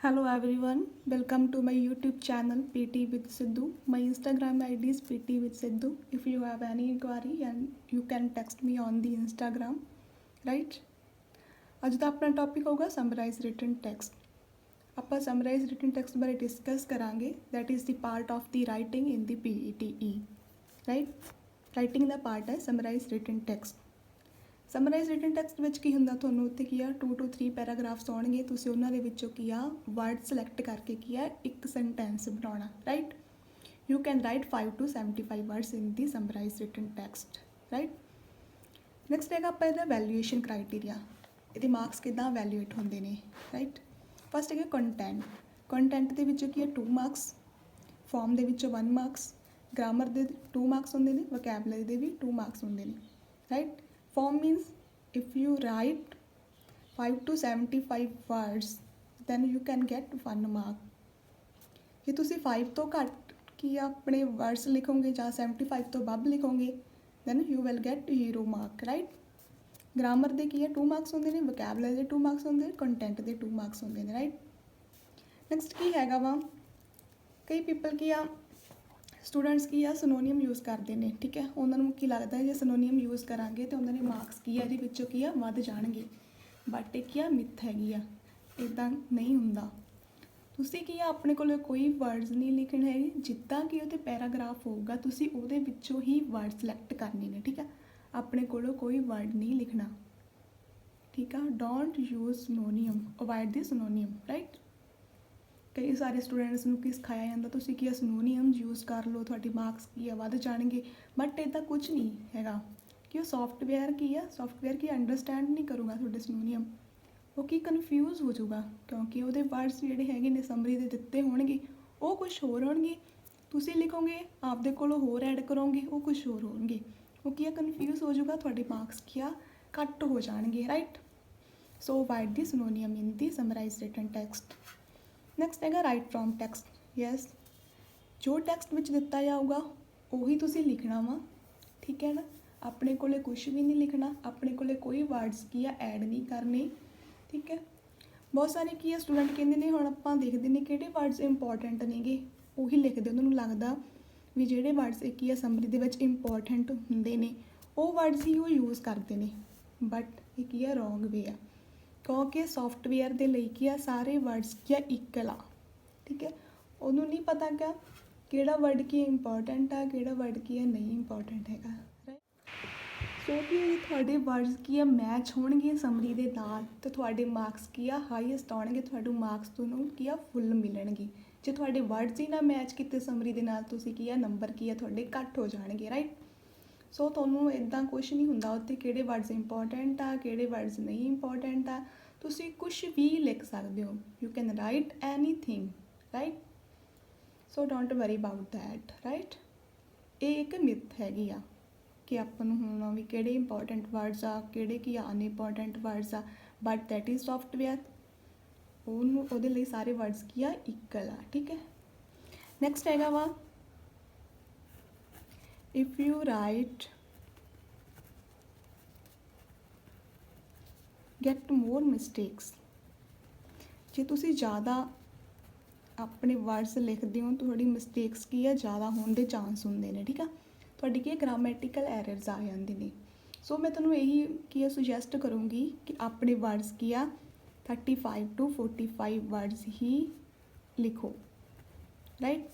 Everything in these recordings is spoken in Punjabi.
Hello everyone, welcome to my YouTube channel PT with Sidhu. My Instagram ID is PT with Sidhu. If you have any inquiry and you can text me on the Instagram, right? ਅੱਜ ਦਾ ਆਪਣਾ ਟੌਪਿਕ ਹੋਗਾ ਸਮਰਾਈਜ਼ ਰਿਟਨ ਟੈਕਸਟ। ਆਪਾਂ ਸਮਰਾਈਜ਼ ਰਿਟਨ ਟੈਕਸਟ ਬਾਰੇ ਡਿਸਕਸ ਕਰਾਂਗੇ। That is the part of the writing in the PETE, right? Writing ਦਾ ਪਾਰਟ ਹੈ summarize written text. Summarize written text ਵਿੱਚ ਕੀ ਹੁੰਦਾ, ਤੁਹਾਨੂੰ ਉੱਥੇ ਕੀ ਆ 2 to 3 ਪੈਰਾਗ੍ਰਾਫਸ ਆਉਣਗੇ। ਤੁਸੀਂ ਉਹਨਾਂ ਦੇ ਵਿੱਚੋਂ ਕੀ ਆ ਵਰਡ ਸਿਲੈਕਟ ਕਰਕੇ ਕੀ ਆ ਇੱਕ ਸੈਂਟੈਂਸ ਬਣਾਉਣਾ, right? You can write 5 to 75 words in the summarize written text, right? Next ਹੈਗਾ ਆਪਾਂ ਇਹਦਾ ਵੈਲਿਊਏਸ਼ਨ ਕ੍ਰਾਈਟੇਰੀਆ, ਇਹਦੇ ਮਾਰਕਸ ਕਿੱਦਾਂ ਵੈਲਿਊਏਟ ਹੁੰਦੇ ਨੇ, ਰਾਈਟ? ਫਸਟ ਹੈਗਾ ਕੰਟੈਂਟ। ਕੰਟੈਂਟ ਦੇ ਵਿੱਚੋਂ ਕੀ ਆ 2 ਮਾਰਕਸ, ਫਾਰਮ ਦੇ ਵਿੱਚੋਂ 1 ਮਾਰਕਸ, ਗ੍ਰਾਮਰ ਦੇ 2 ਮਾਰਕਸ ਹੁੰਦੇ ਨੇ, ਵੋਕੈਬਲਰੀ ਦੇ ਵੀ 2 ਮਾਰਕਸ ਹੁੰਦੇ ਨੇ, right? Form means if you write 5 to 75 words then you can get 1 mark. ਜੇ ਤੁਸੀਂ 5 ਤੋਂ ਘੱਟ ਕੀ ਆਪਣੇ ਵਰਡਸ ਲਿਖੋਗੇ ਜਾਂ 75 ਤੋਂ ਵੱਧ ਲਿਖੋਗੇ then you will get 0 mark, right? Grammar ਦੇ ਕੀ ਆ 2 ਮਾਰਕਸ ਹੁੰਦੇ ਨੇ, ਵੋਕੈਬਲਰੀ ਦੇ 2 ਮਾਰਕਸ ਹੁੰਦੇ ਨੇ, ਕੰਟੈਂਟ ਦੇ 2 ਮਾਰਕਸ ਹੁੰਦੇ ਨੇ, ਰਾਈਟ? ਨੈਕਸਟ ਕੀ ਹੈਗਾ ਵਾ, ਕਈ ਪੀਪਲ ਕੀ ਆ ਸਟੂਡੈਂਟਸ ਕੀ ਆ ਸਿਨੋਨੀਅਮ ਯੂਜ਼ ਕਰਦੇ ਨੇ, ਠੀਕ ਹੈ? ਉਹਨਾਂ ਨੂੰ ਕੀ ਲੱਗਦਾ ਜੇ ਸਿਨੋਨੀਅਮ ਯੂਜ਼ ਕਰਾਂਗੇ ਤਾਂ ਉਹਨਾਂ ਦੇ ਮਾਰਕਸ ਕੀ ਆ ਇਹਦੇ ਵਿੱਚੋਂ ਕੀ ਆ ਵੱਧ ਜਾਣਗੇ, ਬਟ ਇਹ ਕੀ ਆ ਮਿੱਥ ਹੈਗੀ ਆ, ਇੱਦਾਂ ਨਹੀਂ ਹੁੰਦਾ। ਤੁਸੀਂ ਕੀ ਆ ਆਪਣੇ ਕੋਲ ਕੋਈ ਵਰਡਸ ਨਹੀਂ ਲਿਖਣੇ ਹੈਗੇ, ਜਿੱਦਾਂ ਕਿ ਉਹਦੇ ਪੈਰਾਗ੍ਰਾਫ ਹੋਊਗਾ ਤੁਸੀਂ ਉਹਦੇ ਵਿੱਚੋਂ ਹੀ ਵਰਡ ਸਿਲੈਕਟ ਕਰਨੇ ਨੇ, ਠੀਕ ਆ? ਆਪਣੇ ਕੋਲੋਂ ਕੋਈ ਵਰਡ ਨਹੀਂ ਲਿਖਣਾ, ਠੀਕ ਆ? Don't use ਸਿਨੋਨੀਅਮ, avoid the ਸਿਨੋਨੀਅਮ, right? ਕਈ ਸਾਰੇ ਸਟੂਡੈਂਟਸ ਨੂੰ ਕੀ ਸਿਖਾਇਆ ਜਾਂਦਾ, ਤੁਸੀਂ ਕੀ ਆ ਸਿਨੋਨੀਅਮ ਯੂਜ਼ ਕਰ ਲਓ, ਤੁਹਾਡੇ ਮਾਰਕਸ ਕੀ ਆ ਵੱਧ ਜਾਣਗੇ, ਬਟ ਇੱਦਾਂ ਕੁਝ ਨਹੀਂ ਹੈਗਾ ਕਿ ਉਹ ਸੌਫਟਵੇਅਰ ਕੀ ਆ, ਸੌਫਟਵੇਅਰ ਕੀ ਅੰਡਰਸਟੈਂਡ ਨਹੀਂ ਕਰੂਗਾ ਤੁਹਾਡੇ ਸਿਨੋਨੀਅਮ, ਉਹ ਕੀ ਕਨਫਿਊਜ਼ ਹੋ ਜਾਊਗਾ, ਕਿਉਂਕਿ ਉਹਦੇ ਵਰਡਸ ਜਿਹੜੇ ਹੈਗੇ ਨੇ ਸਮਰੀ ਦੇ ਦਿੱਤੇ ਹੋਣਗੇ ਉਹ ਕੁਛ ਹੋਰ ਹੋਣਗੇ, ਤੁਸੀਂ ਲਿਖੋਗੇ ਆਪਦੇ ਕੋਲੋਂ ਹੋਰ ਐਡ ਕਰੋਗੇ ਉਹ ਕੁਛ ਹੋਰ ਹੋਣਗੇ, ਉਹ ਕੀ ਆ ਕਨਫਿਊਜ਼ ਹੋ ਜਾਊਗਾ, ਤੁਹਾਡੇ ਮਾਰਕਸ ਕੀ ਆ ਘੱਟ ਹੋ ਜਾਣਗੇ, right? So avoid the ਸਿਨੋਨੀਅਮ in the summarize written text. Next ਹੈਗਾ ਰਾਈਟ ਫਰੋਮ ਟੈਕਸਟ। ਯੈਸ, ਜੋ ਟੈਕਸਟ ਵਿੱਚ ਦਿੱਤਾ ਜਾਊਗਾ ਉਹੀ ਤੁਸੀਂ ਲਿਖਣਾ ਵਾ, ਠੀਕ ਹੈ ਨਾ? ਆਪਣੇ ਕੋਲੇ ਕੁਛ ਵੀ ਨਹੀਂ ਲਿਖਣਾ, ਆਪਣੇ ਕੋਲੇ ਕੋਈ ਵਰਡਸ ਕੀ ਆ ਐਡ ਨਹੀਂ ਕਰਨੇ, ਠੀਕ ਹੈ? ਬਹੁਤ ਸਾਰੇ ਕੀ ਆ ਸਟੂਡੈਂਟ ਕਹਿੰਦੇ ਨੇ ਹੁਣ ਆਪਾਂ ਦੇਖਦੇ ਨੇ ਕਿਹੜੇ ਵਰਡਸ ਇੰਪੋਰਟੈਂਟ ਨੇਗੇ ਉਹੀ ਲਿਖਦੇ, ਉਹਨਾਂ ਨੂੰ ਲੱਗਦਾ ਵੀ ਜਿਹੜੇ ਵਰਡਸ ਕੀ ਆ ਸਮਰੀ ਦੇ ਵਿੱਚ ਇੰਪੋਰਟੈਂਟ ਹੁੰਦੇ ਨੇ ਉਹ ਵਰਡਸ ਹੀ ਉਹ ਯੂਜ਼ ਕਰਦੇ ਨੇ, ਬਟ ਇਹ ਕੀ ਆ ਰੋਂਗ ਵੇ ਆ, ਕਿਉਂਕਿ ਸੌਫਟਵੇਅਰ ਦੇ ਲਈ ਕੀ ਆ ਸਾਰੇ ਵਰਡਸ ਕੀ ਆ ਇਕੁਅਲ ਆ, ਠੀਕ ਹੈ? ਉਹਨੂੰ ਨਹੀਂ ਪਤਾ ਕਿ ਕਿਹੜਾ ਵਰਡ ਕੀ ਇੰਪੋਰਟੈਂਟ ਆ, ਕਿਹੜਾ ਵਰਡ ਕੀ ਆ ਨਹੀਂ ਇੰਪੋਰਟੈਂਟ ਹੈਗਾ, ਰਾਈਟ? ਸੋ ਕਿ ਤੁਹਾਡੇ ਵਰਡਸ ਕੀ ਆ ਮੈਚ ਹੋਣਗੇ ਸਮਰੀ ਦੇ ਨਾਲ ਤਾਂ ਤੁਹਾਡੇ ਮਾਰਕਸ ਕੀ ਆ ਹਾਈਐਸਟ ਆਉਣਗੇ, ਤੁਹਾਨੂੰ ਮਾਰਕਸ ਤੁਹਾਨੂੰ ਕੀ ਆ ਫੁੱਲ ਮਿਲਣਗੇ। ਜੇ ਤੁਹਾਡੇ ਵਰਡਸ ਹੀ ਨਾ ਮੈਚ ਕੀਤੇ ਸਮਰੀ ਦੇ ਨਾਲ ਤੁਸੀਂ ਕੀ ਆ ਨੰਬਰ ਕੀ ਆ ਤੁਹਾਡੇ ਘੱਟ ਹੋ ਜਾਣਗੇ, ਰਾਈਟ? ਸੋ ਤੁਹਾਨੂੰ ਇੱਦਾਂ ਕੁਛ ਨਹੀਂ ਹੁੰਦਾ ਉੱਥੇ ਕਿਹੜੇ ਵਰਡਸ ਇੰਪੋਰਟੈਂਟ ਆ ਕਿਹੜੇ ਵਰਡਸ ਨਹੀਂ ਇੰਪੋਰਟੈਂਟ ਆ, ਤੁਸੀਂ ਕੁਛ ਵੀ ਲਿਖ ਸਕਦੇ ਹੋ, you can right anything, right? So don't worry about that, right? ਇਹ ਇੱਕ ਮਿਥ ਹੈਗੀ ਆ ਕਿ ਆਪਾਂ ਨੂੰ ਹੋਣਾ ਵੀ ਕਿਹੜੇ ਇੰਪੋਰਟੈਂਟ ਵਰਡਸ ਆ ਕਿਹੜੇ ਕੀ ਆ ਅਨਇੰਪੋਰਟੈਂਟ ਵਰਡਸ ਆ, ਬਟ ਦੈਟ ਇਜ਼ ਸੌਫਟਵੇਅਰ, ਉਹਨੂੰ ਉਹਦੇ ਲਈ ਸਾਰੇ ਵਰਡਸ ਕੀ ਆ ਇਕੁਅਲ ਆ, ਠੀਕ ਹੈ? ਨੈਕਸਟ ਹੈਗਾ ਵਾ if you write get more mistakes, ਜੇ ਤੁਸੀਂ ਜ਼ਿਆਦਾ ਆਪਣੇ ਵਰਡਸ ਲਿਖਦੇ ਹੋ ਤੁਹਾਡੀ ਮਿਸਟੇਕਸ ਕੀ ਆ ਜ਼ਿਆਦਾ ਹੋਣ ਦੇ ਚਾਂਸ ਹੁੰਦੇ ਨੇ, ਠੀਕ ਆ? ਤੁਹਾਡੀ ਕੀ ਗ੍ਰਾਮੈਟੀਕਲ ਐਰਰਸ ਆ ਜਾਂਦੇ ਨੇ। ਸੋ ਮੈਂ ਤੁਹਾਨੂੰ ਇਹੀ ਕੀ ਆ ਸੁਜੈਸਟ ਕਰੂੰਗੀ ਕਿ ਆਪਣੇ ਵਰਡਸ ਕੀ ਆ 35 to 45 ਵਰਡਸ ਹੀ ਲਿਖੋ, ਰਾਈਟ?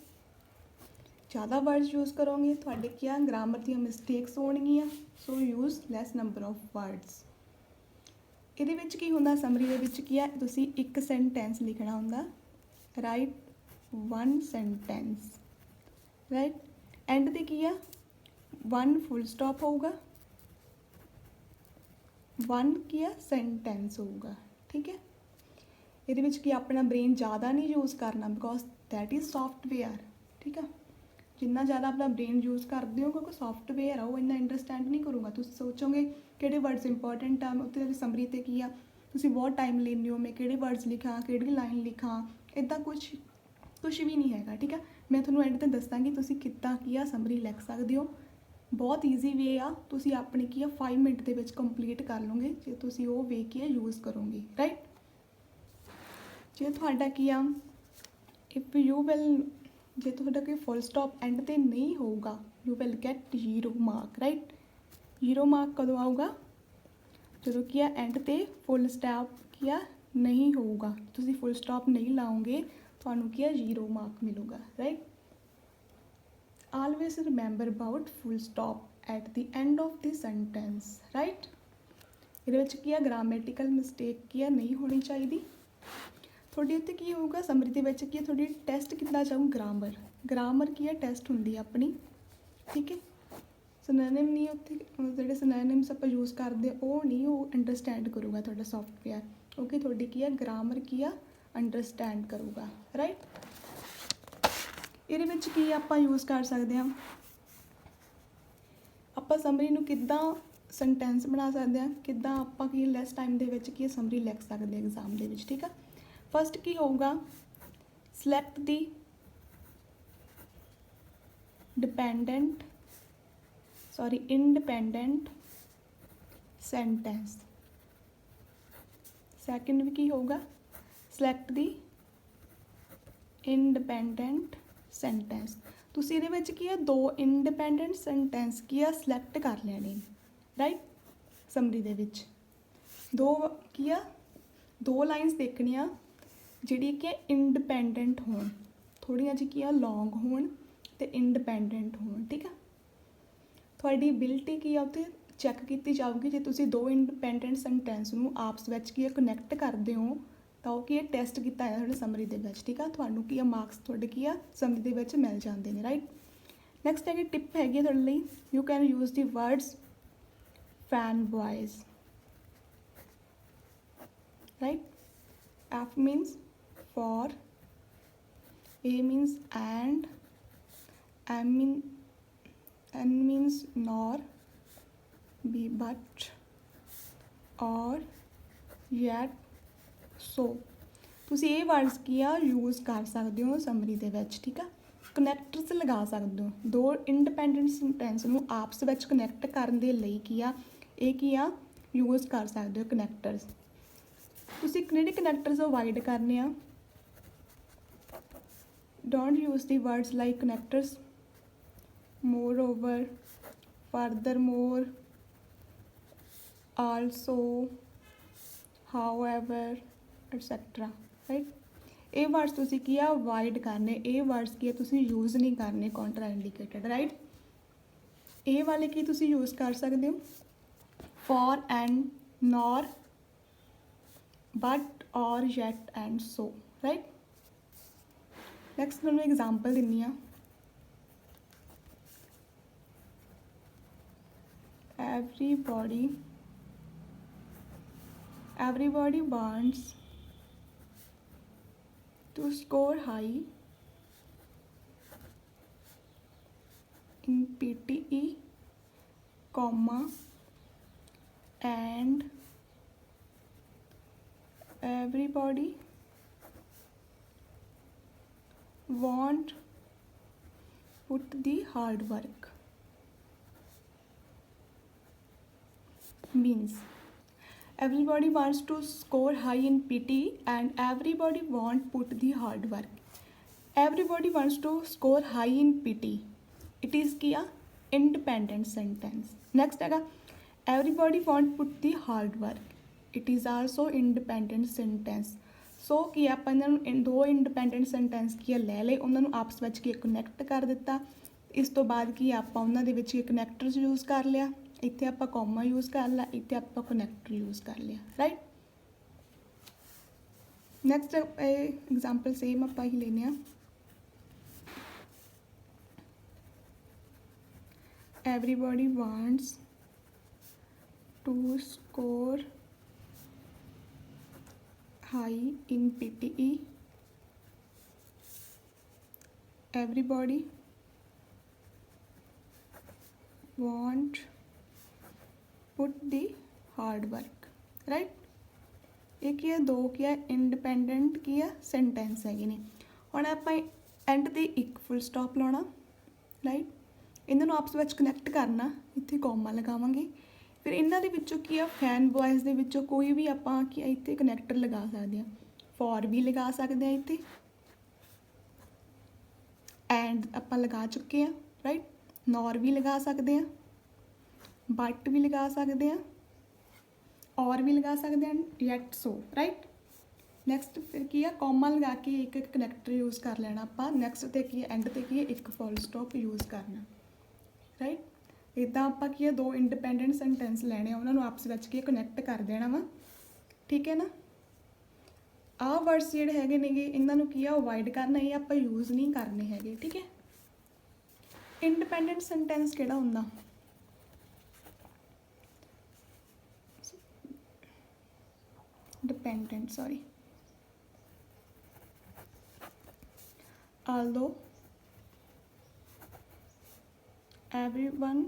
ਜ਼ਿਆਦਾ ਵਰਡਸ ਯੂਜ਼ ਕਰੋਗੇ ਤੁਹਾਡੇ ਕੀ ਆ ਗ੍ਰਾਮਰ ਦੀਆਂ ਮਿਸਟੇਕਸ ਹੋਣਗੀਆਂ, so use less number of words. ਇਹਦੇ ਵਿੱਚ ਕੀ ਹੁੰਦਾ ਸਮਰੀ ਦੇ ਵਿੱਚ ਕੀ ਆ ਤੁਸੀਂ ਇੱਕ ਸੈਂਟੈਂਸ ਲਿਖਣਾ ਹੁੰਦਾ, ਰਾਈਟ 1 ਸੈਂਟੈਂਸ, ਰਾਈਟ? ਐਂਡ 'ਤੇ ਕੀ ਆ 1 ਫੁੱਲ ਸਟਾਪ ਹੋਊਗਾ, 1 ਕੀ ਆ ਸੈਂਟੈਂਸ ਹੋਊਗਾ, ਠੀਕ ਹੈ? ਇਹਦੇ ਵਿੱਚ ਕੀ ਆਪਣਾ ਬ੍ਰੇਨ ਜ਼ਿਆਦਾ ਨਹੀਂ ਯੂਜ਼ ਕਰਨਾ ਬਿਕੋਜ਼ ਦੈਟ ਇਜ਼ ਸੌਫਟਵੇਅਰ, ਠੀਕ ਆ? ਜਿੰਨਾ ਜ਼ਿਆਦਾ ਆਪਣਾ ਬ੍ਰੇਨ ਯੂਜ਼ ਕਰਦੇ ਹੋ ਕਿਉਂਕਿ ਸੌਫਟਵੇਅਰ ਆ ਉਹ ਇੰਨਾ ਅੰਡਰਸਟੈਂਡ ਨਹੀਂ ਕਰੂਗਾ, ਤੁਸੀਂ ਸੋਚੋਗੇ ਕਿਹੜੇ ਵਰਡਸ ਇੰਪੋਰਟੈਂਟ ਆ, ਉੱਤੇ ਸਮਰੀ 'ਤੇ ਕੀ ਆ ਤੁਸੀਂ ਬਹੁਤ ਟਾਈਮ ਲੈਂਦੇ ਹੋ, ਮੈਂ ਕਿਹੜੇ ਵਰਡਸ ਲਿਖਾਂ ਕਿਹੜੀ ਲਾਈਨ ਲਿਖਾਂ, ਇੱਦਾਂ ਕੁਛ ਵੀ ਨਹੀਂ ਹੈਗਾ, ਠੀਕ ਆ? ਮੈਂ ਤੁਹਾਨੂੰ ਐਂਡ 'ਤੇ ਦੱਸਾਂਗੀ ਤੁਸੀਂ ਕਿੱਦਾਂ ਕੀ ਆ ਸਮਰੀ ਲਿਖ ਸਕਦੇ ਹੋ, ਬਹੁਤ ਈਜ਼ੀ ਵੇ ਆ, ਤੁਸੀਂ ਆਪਣੀ ਕੀ ਆ 5 ਮਿੰਟ ਦੇ ਵਿੱਚ ਕੰਪਲੀਟ ਕਰ ਲਓਗੇ ਜੇ ਤੁਸੀਂ ਉਹ ਵੇ ਕੀ ਆ ਯੂਜ਼ ਕਰੋਗੇ, ਰਾਈਟ? ਜੇ ਤੁਹਾਡਾ ਕੀ ਆ ਇਫ ਯੂ ਵਿਲ, ਜੇ ਤੁਹਾਡਾ ਕੋਈ ਫੁੱਲ ਸਟਾਪ ਐਂਡ ਤੇ ਨਹੀਂ ਹੋਊਗਾ you will get 0 mark, right. 0 mark ਕਦੋਂ ਆਊਗਾ, ਜਦੋਂ ਕੀ ਆ ਐਂਡ ਤੇ ਫੁੱਲ ਸਟਾਪ ਕੀ ਆ ਨਹੀਂ ਹੋਊਗਾ, ਤੁਸੀਂ ਫੁੱਲ ਸਟਾਪ ਨਹੀਂ ਲਾਓਗੇ ਤੁਹਾਨੂੰ ਕੀ ਆ 0 ਮਾਰਕ ਮਿਲੂਗਾ, right. Always remember about full stop at the end of the sentence, right. ਇਹਦੇ ਵਿੱਚ ਕੀ ਆ ਗ੍ਰਾਮੈਟੀਕਲ ਮਿਸਟੇਕ ਕੀ ਆ ਨਹੀਂ ਹੋਣੀ ਚਾਹੀਦੀ। ਤੁਹਾਡੀ ਉੱਤੇ ਕੀ ਹੋਊਗਾ ਸਮਰੀ ਦੇ ਵਿੱਚ ਕੀ ਆ ਤੁਹਾਡੀ ਟੈਸਟ ਕਿੱਦਾਂ ਜਾਊ, ਗ੍ਰਾਮਰ ਕੀ ਆ ਟੈਸਟ ਹੁੰਦੀ ਆ ਆਪਣੀ, ਠੀਕ ਹੈ। ਸਿਨੋਨਿਮ ਨਹੀਂ, ਉੱਥੇ ਜਿਹੜੇ ਸਿਨੋਨਿਮਸ ਆਪਾਂ ਯੂਜ਼ ਕਰਦੇ ਉਹ ਨਹੀਂ ਉਹ ਅੰਡਰਸਟੈਂਡ ਕਰੂਗਾ ਤੁਹਾਡਾ ਸੌਫਟਵੇਅਰ, ਓਕੇ। ਤੁਹਾਡੀ ਕੀ ਆ ਗ੍ਰਾਮਰ ਕੀ ਆ ਅੰਡਰਸਟੈਂਡ ਕਰੂਗਾ, ਰਾਈਟ। ਇਹਦੇ ਵਿੱਚ ਕੀ ਆਪਾਂ ਯੂਜ਼ ਕਰ ਸਕਦੇ ਹਾਂ, ਆਪਾਂ ਸਮਰੀ ਨੂੰ ਕਿੱਦਾਂ ਸੈਂਟੈਂਸ ਬਣਾ ਸਕਦੇ ਹਾਂ, ਕਿੱਦਾਂ ਆਪਾਂ ਕੀ ਲੈਸ ਟਾਈਮ ਦੇ ਵਿੱਚ ਕੀ ਸਮਰੀ ਲਿਖ ਸਕਦੇ ਹਾਂ ਐਗਜ਼ਾਮ ਦੇ ਵਿੱਚ, ਠੀਕ ਆ। ਫਸਟ ਕੀ ਹੋਊਗਾ, ਸਿਲੈਕਟ ਦੀ ਇੰਡੀਪੈਂਡੈਂਟ ਸੈਂਟੈਂਸ। ਸੈਕਿੰਡ ਵੀ ਕੀ ਹੋਊਗਾ, ਸਿਲੈਕਟ ਦੀ ਇੰਡੀਪੈਂਡੈਂਟ ਸੈਂਟੈਂਸ। ਤੁਸੀਂ ਇਹਦੇ ਵਿੱਚ ਕੀ ਆ 2 ਇੰਡੀਪੈਂਡੈਂਟ ਸੈਂਟੈਂਸ ਕੀ ਆ ਸਿਲੈਕਟ ਕਰ ਲੈਣੇ, ਰਾਈਟ। ਸਮਰੀ ਦੇ ਵਿੱਚ 2 ਕੀ ਆ 2 ਲਾਈਨਸ ਦੇਖਣੀਆਂ ਜਿਹੜੀ ਕਿ ਇੰਡੀਪੈਂਡੈਂਟ ਹੋਣ, ਥੋੜ੍ਹੀਆਂ ਜਿਹੀ ਕੀ ਆ ਲੌਂਗ ਹੋਣ ਅਤੇ ਇੰਡੀਪੈਂਡੈਂਟ ਹੋਣ, ਠੀਕ ਆ। ਤੁਹਾਡੀ ਐਬਿਲਿਟੀ ਕੀ ਆ ਉੱਥੇ ਚੈੱਕ ਕੀਤੀ ਜਾਊਗੀ। ਜੇ ਤੁਸੀਂ 2 ਇੰਡੀਪੈਂਡੈਂਟ ਸੈਂਟੈਂਸ ਨੂੰ ਆਪਸ ਵਿੱਚ ਕੀ ਆ ਕਨੈਕਟ ਕਰਦੇ ਹੋ ਤਾਂ ਉਹ ਕੀ ਹੈ ਟੈਸਟ ਕੀਤਾ ਹੈ ਤੁਹਾਡੇ ਸਮਰੀ ਦੇ ਵਿੱਚ, ਠੀਕ ਆ। ਤੁਹਾਨੂੰ ਕੀ ਆ ਮਾਰਕਸ ਤੁਹਾਡੇ ਕੀ ਆ ਸਮਰੀ ਦੇ ਵਿੱਚ ਮਿਲ ਜਾਂਦੇ ਨੇ, ਰਾਈਟ। ਨੈਕਸਟ ਹੈਗੀ ਟਿਪ ਹੈਗੀ ਤੁਹਾਡੇ ਲਈ, you can use the words fan ਬॉयਜ਼, right. F means for, A means and, N means nor, B but, or, yet, so। ਤੁਸੀਂ ਇਹ ਵਰਡਸ ਕੀ ਆ ਯੂਜ਼ ਕਰ ਸਕਦੇ ਹੋ ਸਮਰੀ ਦੇ ਵਿੱਚ, ਠੀਕ ਆ। ਕਨੈਕਟਰਸ ਲਗਾ ਸਕਦੇ ਹੋ 2 ਇੰਡੀਪੈਂਡੈਂਟ ਸੈਂਟੈਂਸ ਨੂੰ ਆਪਸ ਵਿੱਚ ਕਨੈਕਟ ਕਰਨ ਦੇ ਲਈ ਕੀ ਆ ਇਹ ਕੀ ਆ ਯੂਜ਼ ਕਰ ਸਕਦੇ ਹੋ ਕਨੈਕਟਰਸ। ਤੁਸੀਂ ਕਿਹੜੇ ਕਨੈਕਟਰਸ ਅਵੋਇਡ ਕਰਨੇ ਆ, don't use the words like ਕਨੈਕਟਰਸ, more over, further more, also, however et cetera, right. ਇਹ ਵਰਡਸ ਤੁਸੀਂ ਕੀ ਆ ਅਵੋਇਡ ਕਰਨੇ, ਇਹ ਵਰਡਸ ਕੀ ਆ ਤੁਸੀਂ ਯੂਜ਼ ਨਹੀਂ ਕਰਨੇ ਕਾਉਂਟਰ ਇੰਡੀਕੇਟਡ, ਰਾਈਟ। ਇਹ ਵਾਲੇ ਕੀ ਤੁਸੀਂ ਯੂਜ਼ ਕਰ ਸਕਦੇ ਹੋ for and, nor, but, or, yet and so, right। next ਤੁਹਾਨੂੰ example ਦਿੰਨੀ ਆ, everybody wants to score high in PTE, comma, and everybody won't put the hard work, means everybody wants to score high in PT and everybody won't put the hard work. Everybody wants to score high in PT, it is क्या independent sentence. next हैगा everybody won't put the hard work, it is also independent sentence. सो ਕੀ ਆਪਾਂ ਇਹਨਾਂ ਨੂੰ 2 ਇੰਡੀਪੈਂਡੈਂਟ ਸੈਂਟੈਂਸ ਕੀ ਲੈ ਲਏ, ਉਹਨਾਂ ਨੂੰ ਆਪਸ ਵਿੱਚ ਕੀ ਕਨੈਕਟ ਕਰ ਦਿੱਤਾ। ਇਸ ਤੋਂ ਬਾਅਦ ਕੀ ਆਪਾਂ ਉਹਨਾਂ ਦੇ ਵਿੱਚ ਕਨੈਕਟਰਸ ਯੂਜ਼ ਕਰ ਲਿਆ, ਇੱਥੇ ਆਪਾਂ ਕੌਮਾ ਯੂਜ਼ ਕਰ ਲਿਆ, ਇੱਥੇ ਆਪਾਂ ਕਨੈਕਟਰ ਯੂਜ਼ ਕਰ ਲਿਆ, ਰਾਈਟ। ਨੈਕਸਟ ਐਗਜ਼ਾਮਪਲ ਸੇਮ ਆਪਾਂ ਹੀ ਲੈਨੇ ਆ, everybody wants to score high in PTE, everybody won't put the hard work, right। ਇਹ ਕੀ ਹੈ 2 ਕੀ ਹੈ ਇੰਡੀਪੈਂਡੈਂਟ ਕੀ ਹੈ ਸੈਂਟੈਂਸ ਹੈਗੇ ਨੇ। ਹੁਣ ਆਪਾਂ ਐਂਡ ਤੇ ਇੱਕ ਫੁੱਲ ਸਟਾਪ ਲਾਉਣਾ, ਰਾਈਟ। ਇਹਨਾਂ ਨੂੰ ਆਪਸ ਵਿੱਚ ਕਨੈਕਟ ਕਰਨਾ, ਇੱਥੇ ਕੌਮਾ ਲਗਾਵਾਂਗੇ। ਫਿਰ ਇਹਨਾਂ ਦੇ ਵਿੱਚੋਂ ਕੀ ਆ ਫੈਨ ਬॉयਜ਼ ਦੇ ਵਿੱਚੋਂ ਕੋਈ ਵੀ ਆਪਾਂ ਕੀ ਇੱਥੇ ਕਨੈਕਟਰ ਲਗਾ ਸਕਦੇ ਹਾਂ, फॉर भी लगा सकते हैं इत्थे, एंड आपां लगा चुके हैं राइट, नॉर भी लगा सकते हैं, बट भी लगा सकते हैं, और भी लगा सकते हैं, येट सो राइट। नैक्सट फिर की है कॉमा लगा के एक कनैक्टर यूज़ कर लेना आपां, नैक्सट ते की है एंड ते की है एक फुल स्टॉप यूज़ करना राइट। इदां आपां की है दो इंडिपेंडेंट सेंटेंस लैने, उन्होंने आपस में की कनैक्ट कर देना वा, ठीक है ना। आह वर्ड्स जिहड़े हैगे नेगे इन्हां नूं की है अवॉइड करना, ये आपां यूज़ नहीं करने हैगे, ठीक है। इंडिपेंडेंट सेंटेंस किहड़ा हुंदा, dependent sorry, although everyone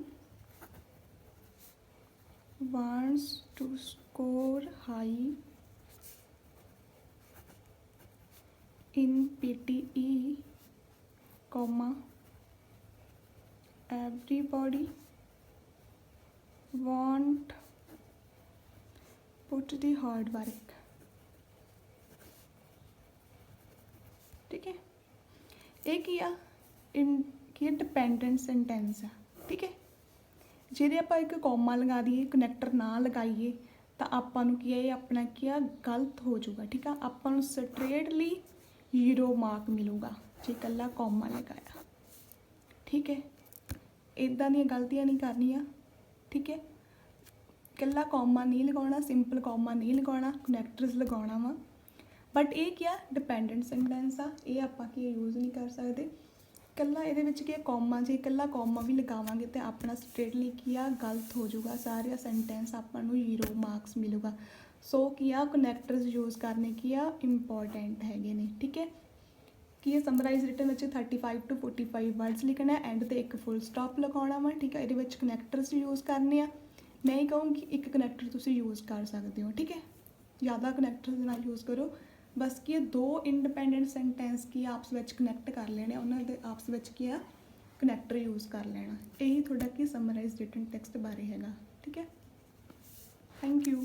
wants to score high in PTE, comma everybody want put the hard work, ठीक है। ਇਹ ਕੀ ਆ ਕੀ डिपेंडेंट सेंटेंस है, ठीक है। ਜੇ ਆਪਾਂ ਇੱਕ कॉमा लगा दीए कनैक्टर ना लगाइए तो ਆਪਾਂ ਨੂੰ ਕੀ ਹੈ ਇਹ ਆਪਣਾ ਕੀ ਆ गलत हो जाऊगा, ठीक है। ਆਪਾਂ ਨੂੰ स्ट्रेटली 0 मार्क मिलूगा जे इकल्ला कॉमा लगाया, ठीक है। इदां दी गलतियां नहीं करनियां, ठीक है। इकल्ला कॉमा नहीं लगाना, सिंपल कॉमा नहीं लगाना, कनैक्टर्स लगाना वा, बट ये क्या डिपेंडेंट सेंटेंस आ, ये आपां की यूज़ नहीं कर सकते। कल्ला ये क्या कॉमा, जे कल्ला कॉमा भी लगावांगे तो अपना स्ट्रेटली किया गलत हो जाऊगा, सारे सेंटेंस अपन 0 मार्क्स मिलूगा। सो किया कनैक्टर्स यूज़ करने किया इंपॉर्टेंट हैगे ने, ठीक है। कि समराइज रिटन में 35 to 45 वर्ड्स लिखना है, एंड तो एक फुल स्टॉप लगाना वा, ठीक है। ये कनैक्टर्स यूज़ करने आ, मैं ही कहूँगी एक कनैक्टर तुम यूज़ कर सकते हो, ठीक है। ज़्यादा कनैक्टर्स ना यूज़ करो, बस की दो इंडिपेंडेंट सेंटेंस की आपस में कनैक्ट कर लेने, उन्होंने आपस में की कनैक्टर यूज़ कर लेना, यही थोड़ा कि समराइज रिटन टैक्सट बारे हैगा, ठीक है। Thank you.